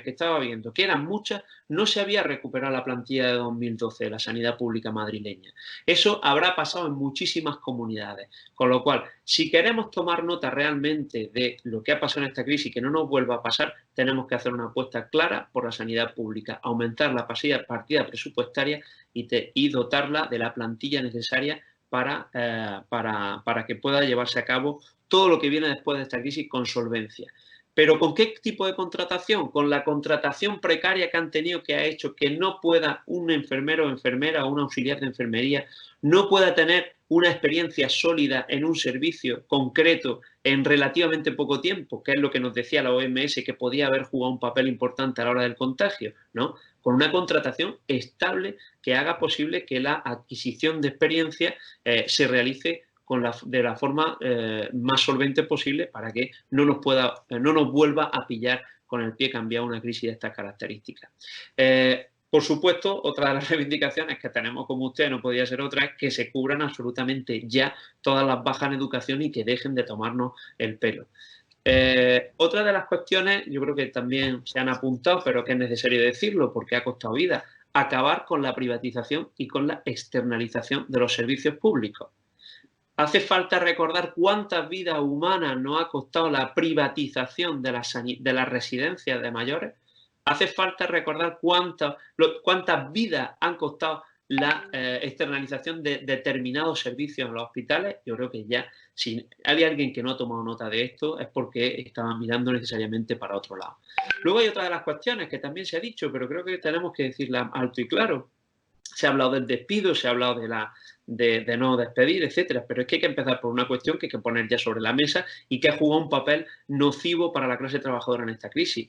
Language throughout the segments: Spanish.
que estaba viendo, que eran muchas, no se había recuperado la plantilla de 2012 de la sanidad pública madrileña. Eso habrá pasado en muchísimas comunidades. Con lo cual, si queremos tomar nota realmente de lo que ha pasado en esta crisis y que no nos vuelva a pasar, tenemos que hacer una apuesta clara por la sanidad pública, aumentar la partida presupuestaria y dotarla de la plantilla necesaria para que pueda llevarse a cabo todo lo que viene después de esta crisis con solvencia. ¿Pero con qué tipo de contratación? Con la contratación precaria que han tenido, que ha hecho que no pueda un enfermero o enfermera o un auxiliar de enfermería no pueda tener una experiencia sólida en un servicio concreto en relativamente poco tiempo, que es lo que nos decía la OMS, que podía haber jugado un papel importante a la hora del contagio, ¿no? Con una contratación estable que haga posible que la adquisición de experiencia se realice de la forma más solvente posible para que no nos vuelva a pillar con el pie cambiado una crisis de estas características. Por supuesto, otra de las reivindicaciones que tenemos como usted, no podía ser otra, es que se cubran absolutamente ya todas las bajas en educación y que dejen de tomarnos el pelo. Otra de las cuestiones, yo creo que también se han apuntado, pero que es necesario decirlo porque ha costado vida, acabar con la privatización y con la externalización de los servicios públicos. Hace falta recordar cuántas vidas humanas nos ha costado la privatización de las residencias de mayores. Hace falta recordar cuántas vidas han costado la externalización de determinados servicios en los hospitales. Yo creo que ya, si hay alguien que no ha tomado nota de esto, es porque estaban mirando necesariamente para otro lado. Luego hay otra de las cuestiones que también se ha dicho, pero creo que tenemos que decirla alto y claro. Se ha hablado del despido, se ha hablado de no despedir, etcétera, pero es que hay que empezar por una cuestión que hay que poner ya sobre la mesa y que ha jugado un papel nocivo para la clase trabajadora en esta crisis.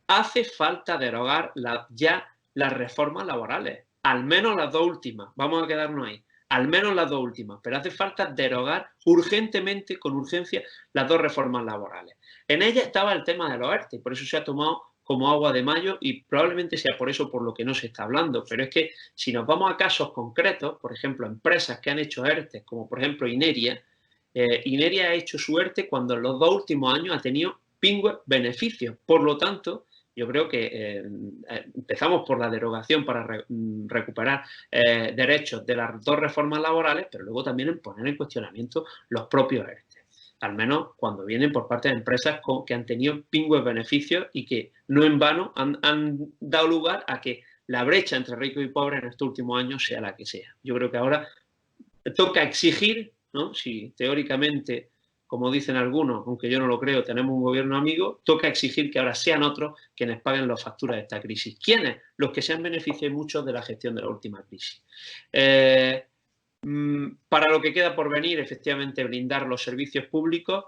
Hace falta derogar ya las reformas laborales, al menos las dos últimas, vamos a quedarnos ahí, al menos las dos últimas, pero hace falta derogar urgentemente, con urgencia, las dos reformas laborales. En ella estaba el tema de los ERTE, por eso se ha tomado como agua de mayo y probablemente sea por eso por lo que no se está hablando. Pero es que si nos vamos a casos concretos, por ejemplo, empresas que han hecho ERTE, como por ejemplo Ineria, Ineria ha hecho su ERTE cuando en los 2 últimos años ha tenido pingües beneficios. Por lo tanto, yo creo que empezamos por la derogación para recuperar derechos de las dos reformas laborales, pero luego también en poner en cuestionamiento los propios ERTE. Al menos cuando vienen por parte de empresas que han tenido pingües beneficios y que no en vano han dado lugar a que la brecha entre ricos y pobres en estos últimos años sea la que sea. Yo creo que ahora toca exigir, ¿no? Si teóricamente, como dicen algunos, aunque yo no lo creo, tenemos un gobierno amigo, toca exigir que ahora sean otros quienes paguen las facturas de esta crisis. ¿Quiénes? Los que se han beneficiado mucho de la gestión de la última crisis. Para lo que queda por venir, efectivamente, blindar los servicios públicos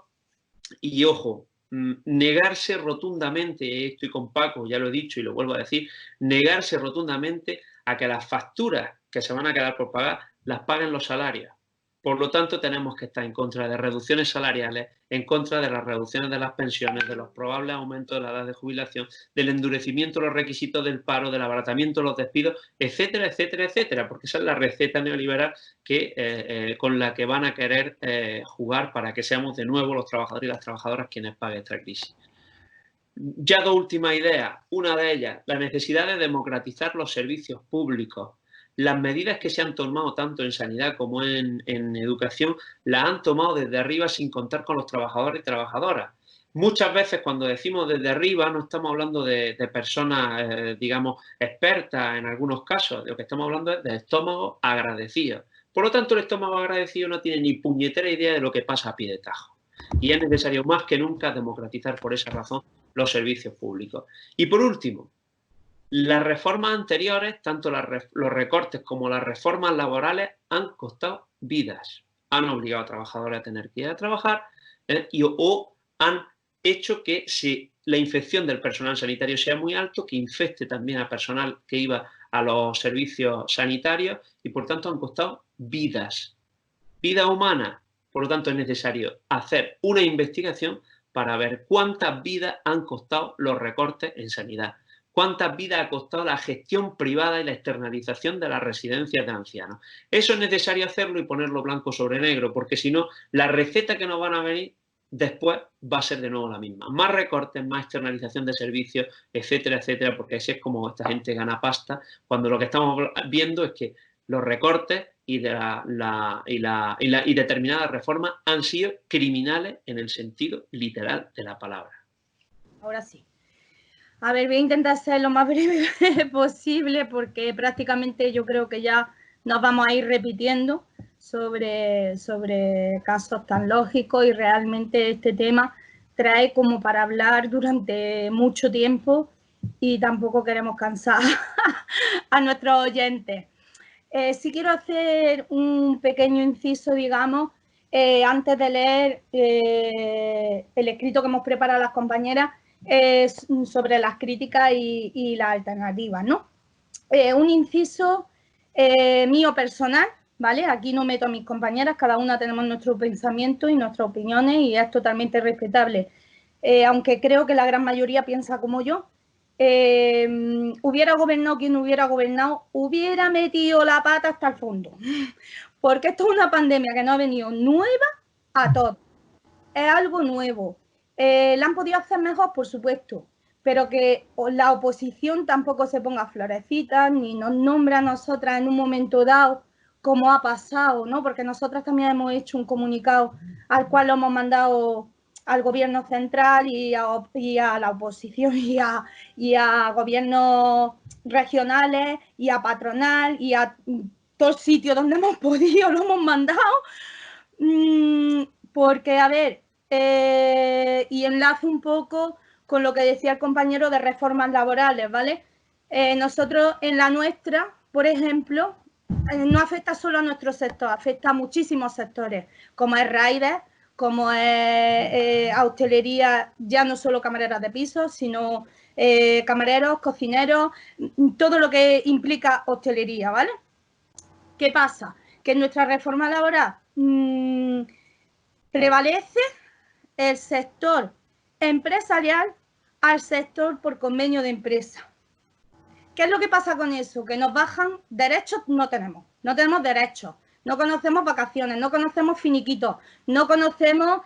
y, ojo, negarse rotundamente, estoy con Paco, ya lo he dicho y lo vuelvo a decir, negarse rotundamente a que las facturas que se van a quedar por pagar las paguen los salarios. Por lo tanto, tenemos que estar en contra de reducciones salariales, en contra de las reducciones de las pensiones, de los probables aumentos de la edad de jubilación, del endurecimiento de los requisitos del paro, del abaratamiento de los despidos, etcétera, etcétera, etcétera, porque esa es la receta neoliberal con la que van a querer jugar para que seamos de nuevo los trabajadores y las trabajadoras quienes paguen esta crisis. Ya dos últimas ideas. Una de ellas, la necesidad de democratizar los servicios públicos. Las medidas que se han tomado tanto en sanidad como en educación las han tomado desde arriba sin contar con los trabajadores y trabajadoras. Muchas veces cuando decimos desde arriba no estamos hablando de personas, digamos, expertas en algunos casos. Lo que estamos hablando es de estómagos agradecidos. Por lo tanto, el estómago agradecido no tiene ni puñetera idea de lo que pasa a pie de tajo. Y es necesario más que nunca democratizar por esa razón los servicios públicos. Y por último, las reformas anteriores, tanto los recortes como las reformas laborales, han costado vidas. Han obligado a trabajadores a tener que ir a trabajar o han hecho que la infección del personal sanitario sea muy alto, que infecte también al personal que iba a los servicios sanitarios y, por tanto, han costado vidas. Vida humana. Por lo tanto, es necesario hacer una investigación para ver cuántas vidas han costado los recortes en sanidad. ¿Cuántas vidas ha costado la gestión privada y la externalización de las residencias de ancianos? Eso es necesario hacerlo y ponerlo blanco sobre negro, porque si no, la receta que nos van a venir después va a ser de nuevo la misma. Más recortes, más externalización de servicios, etcétera, etcétera, porque así es como esta gente gana pasta, cuando lo que estamos viendo es que los recortes y determinadas reformas han sido criminales en el sentido literal de la palabra. Ahora sí. A ver, voy a intentar ser lo más breve posible porque prácticamente yo creo que ya nos vamos a ir repitiendo sobre casos tan lógicos y realmente este tema trae como para hablar durante mucho tiempo y tampoco queremos cansar a nuestros oyentes. Sí quiero hacer un pequeño inciso, digamos, antes de leer el escrito que hemos preparado las compañeras sobre las críticas y las alternativas, ¿no? Un inciso mío personal, ¿vale? Aquí no meto a mis compañeras, cada una tenemos nuestro pensamiento y nuestras opiniones y es totalmente respetable. Aunque creo que la gran mayoría piensa como yo. Hubiera gobernado quien hubiera gobernado, hubiera metido la pata hasta el fondo. Porque esto es una pandemia que no ha venido nueva a todos. Es algo nuevo. ¿La han podido hacer mejor? Por supuesto. Pero que la oposición tampoco se ponga florecitas ni nos nombra a nosotras en un momento dado como ha pasado, ¿no? Porque nosotras también hemos hecho un comunicado al cual lo hemos mandado al gobierno central y a la oposición y a gobiernos regionales y a patronal y a todos sitios donde hemos podido, lo hemos mandado. Porque, a ver, y enlazo un poco con lo que decía el compañero de reformas laborales, ¿vale? Nosotros en la nuestra, por ejemplo, no afecta solo a nuestro sector, afecta a muchísimos sectores, como es Riders, como es a hostelería, ya no solo camareras de pisos, sino camareros, cocineros, todo lo que implica hostelería, ¿vale? ¿Qué pasa? Que en nuestra reforma laboral prevalece el sector empresarial al sector por convenio de empresa. ¿Qué es lo que pasa con eso? Que nos bajan derechos, no tenemos derechos, no conocemos vacaciones, no conocemos finiquitos, no conocemos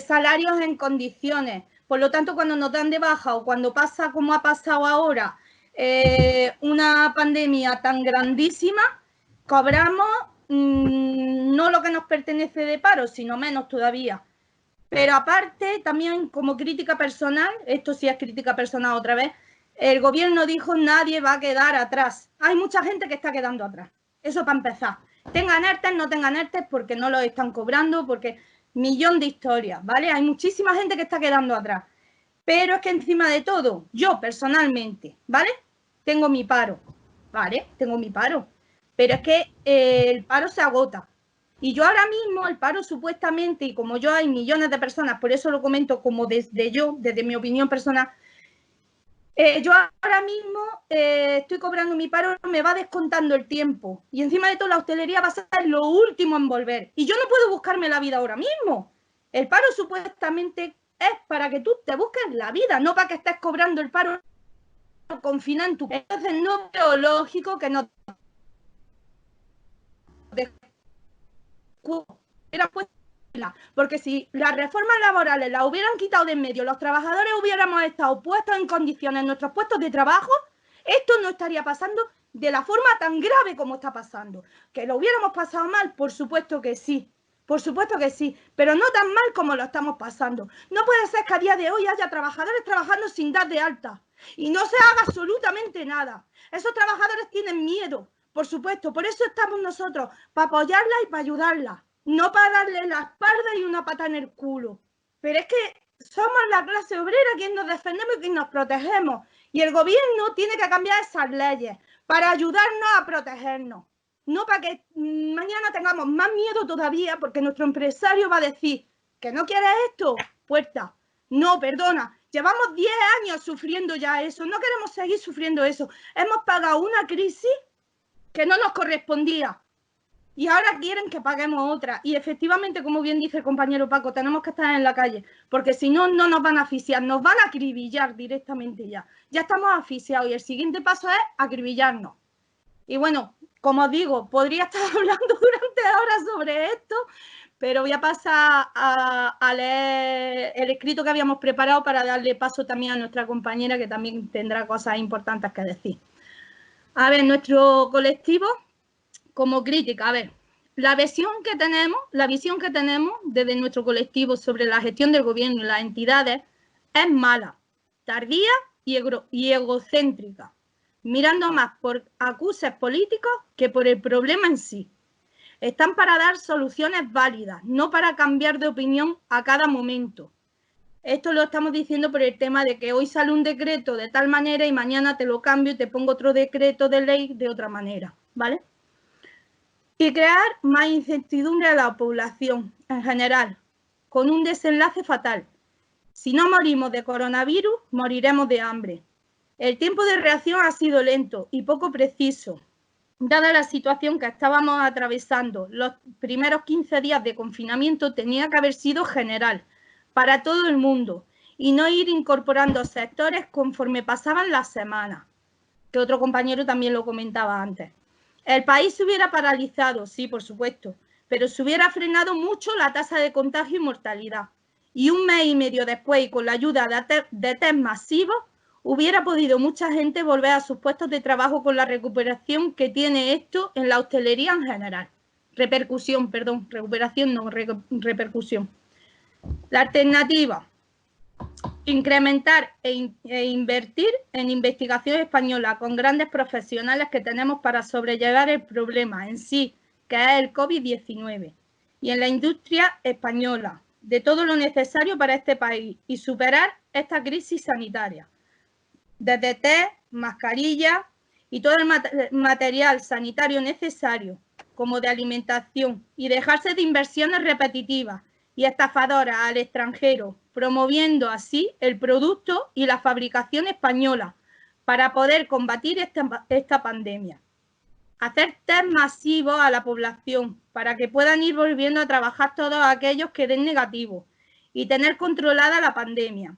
salarios en condiciones. Por lo tanto, cuando nos dan de baja o cuando pasa como ha pasado ahora una pandemia tan grandísima, cobramos no lo que nos pertenece de paro, sino menos todavía. Pero aparte, también como crítica personal, esto sí es crítica personal otra vez, el gobierno dijo nadie va a quedar atrás. Hay mucha gente que está quedando atrás. Eso para empezar. Tengan ERTE, no tengan ERTE, porque no lo están cobrando, porque millón de historias, ¿vale? Hay muchísima gente que está quedando atrás. Pero es que encima de todo, yo personalmente, ¿vale? Tengo mi paro, ¿vale? Tengo mi paro. Pero es que el paro se agota. Y yo ahora mismo, el paro supuestamente, y como yo hay millones de personas, por eso lo comento como desde mi opinión personal, yo ahora mismo estoy cobrando mi paro, me va descontando el tiempo. Y encima de todo, la hostelería va a ser lo último en volver. Y yo no puedo buscarme la vida ahora mismo. El paro supuestamente es para que tú te busques la vida, no para que estés cobrando el paro confinado en tu casa. Entonces no veo lógico que no era pues, porque si las reformas laborales las hubieran quitado de en medio, los trabajadores hubiéramos estado puestos en condiciones en nuestros puestos de trabajo, esto no estaría pasando de la forma tan grave como está pasando. ¿Que lo hubiéramos pasado mal? Por supuesto que sí. Por supuesto que sí, pero no tan mal como lo estamos pasando. No puede ser que a día de hoy haya trabajadores trabajando sin dar de alta y no se haga absolutamente nada. Esos trabajadores tienen miedo, por supuesto. Por eso estamos nosotros, para apoyarlas y para ayudarlas. No para darle la espalda y una pata en el culo. Pero es que somos la clase obrera quien nos defendemos y quien nos protegemos. Y el gobierno tiene que cambiar esas leyes para ayudarnos a protegernos. No para que mañana tengamos más miedo todavía porque nuestro empresario va a decir que no quieres esto, puerta. No, perdona, llevamos 10 años sufriendo ya eso, no queremos seguir sufriendo eso. Hemos pagado una crisis que no nos correspondía y ahora quieren que paguemos otra. Y efectivamente, como bien dice el compañero Paco, tenemos que estar en la calle porque si no, no nos van a asfixiar, nos van a acribillar directamente ya. Ya estamos asfixiados y el siguiente paso es acribillarnos. Y bueno, como os digo, podría estar hablando durante horas sobre esto, pero voy a pasar a leer el escrito que habíamos preparado para darle paso también a nuestra compañera, que también tendrá cosas importantes que decir. A ver, nuestro colectivo, como crítica, a ver, la visión que tenemos desde nuestro colectivo sobre la gestión del gobierno y las entidades es mala, tardía y egocéntrica, mirando más por acuses políticos que por el problema en sí. Están para dar soluciones válidas, no para cambiar de opinión a cada momento. Esto lo estamos diciendo por el tema de que hoy sale un decreto de tal manera y mañana te lo cambio y te pongo otro decreto de ley de otra manera, ¿vale? Y crear más incertidumbre a la población en general, con un desenlace fatal. Si no morimos de coronavirus, moriremos de hambre. El tiempo de reacción ha sido lento y poco preciso. Dada la situación que estábamos atravesando, los primeros 15 días de confinamiento tenía que haber sido general, para todo el mundo, y no ir incorporando sectores conforme pasaban las semanas, que otro compañero también lo comentaba antes. El país se hubiera paralizado, sí, por supuesto, pero se hubiera frenado mucho la tasa de contagio y mortalidad. Y un mes y medio después, y con la ayuda de test masivos, hubiera podido mucha gente volver a sus puestos de trabajo con la recuperación que tiene esto en la hostelería en general. Repercusión, perdón, recuperación no, repercusión. La alternativa, incrementar e invertir en investigación española con grandes profesionales que tenemos para sobrellevar el problema en sí, que es el COVID-19, y en la industria española, de todo lo necesario para este país y superar esta crisis sanitaria. Desde test, mascarillas y todo el material sanitario necesario, como de alimentación, y dejarse de inversiones repetitivas y estafadoras al extranjero, promoviendo así el producto y la fabricación española para poder combatir esta pandemia. Hacer test masivos a la población para que puedan ir volviendo a trabajar todos aquellos que den negativo y tener controlada la pandemia.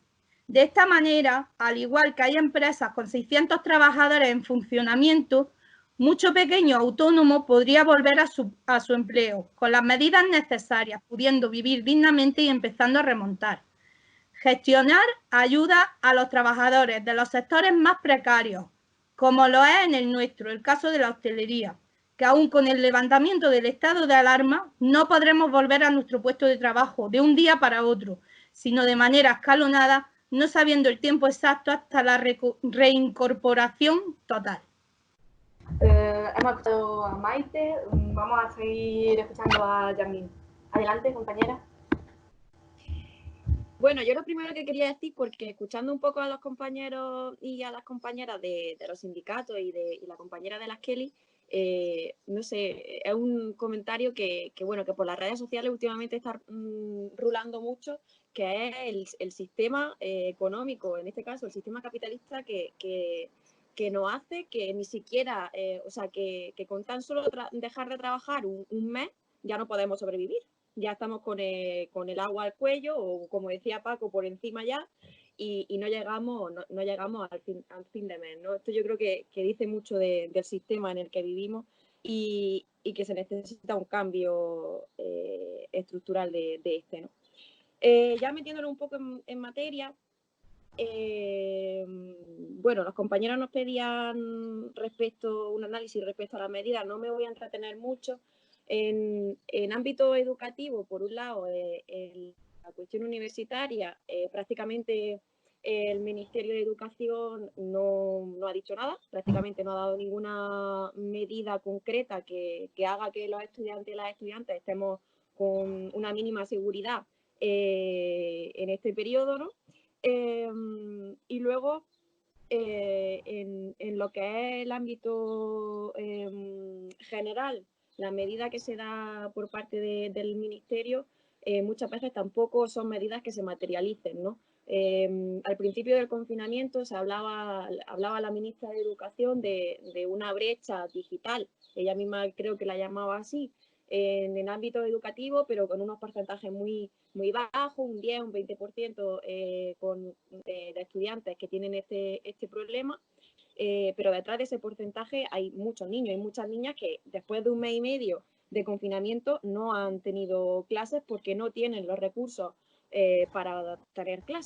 De esta manera, al igual que hay empresas con 600 trabajadores en funcionamiento, mucho pequeño autónomo podría volver a su empleo, con las medidas necesarias, pudiendo vivir dignamente y empezando a remontar. Gestionar ayuda a los trabajadores de los sectores más precarios, como lo es en el nuestro, el caso de la hostelería, que aún con el levantamiento del estado de alarma no podremos volver a nuestro puesto de trabajo de un día para otro, sino de manera escalonada, no sabiendo el tiempo exacto hasta la reincorporación total. Hemos escuchado a Maite, vamos a seguir escuchando a Yasmin. Adelante, compañera. Bueno, yo lo primero que quería decir, porque escuchando un poco a los compañeros y a las compañeras de los sindicatos y la compañera de las Kelly, no sé, es un comentario que por las redes sociales últimamente está rulando mucho, que es el sistema económico, en este caso el sistema capitalista que nos hace que ni siquiera, que con tan solo dejar de trabajar un mes ya no podemos sobrevivir. Ya estamos con el agua al cuello o, como decía Paco, por encima ya y no llegamos al fin de mes, ¿no? Esto yo creo que dice mucho del sistema en el que vivimos y que se necesita un cambio estructural de este, ¿no? Ya metiéndolo un poco en materia, los compañeros nos pedían un análisis respecto a las medidas, no me voy a entretener mucho. En ámbito educativo, por un lado, en la cuestión universitaria, prácticamente el Ministerio de Educación no ha dicho nada, prácticamente no ha dado ninguna medida concreta que haga que los estudiantes y las estudiantes estemos con una mínima seguridad en este periodo, ¿no? Y luego, en lo que es el ámbito general, la medida que se da por parte del Ministerio muchas veces tampoco son medidas que se materialicen, ¿no? Al principio del confinamiento se hablaba la ministra de Educación de una brecha digital, ella misma creo que la llamaba así, en el ámbito educativo, pero con unos porcentajes muy bajos, un 10, un 20% de estudiantes que tienen este problema. pero detrás de ese porcentaje hay muchos niños y muchas niñas que después de 1 mes y medio de confinamiento no han tenido clases porque no tienen los recursos para tener clases.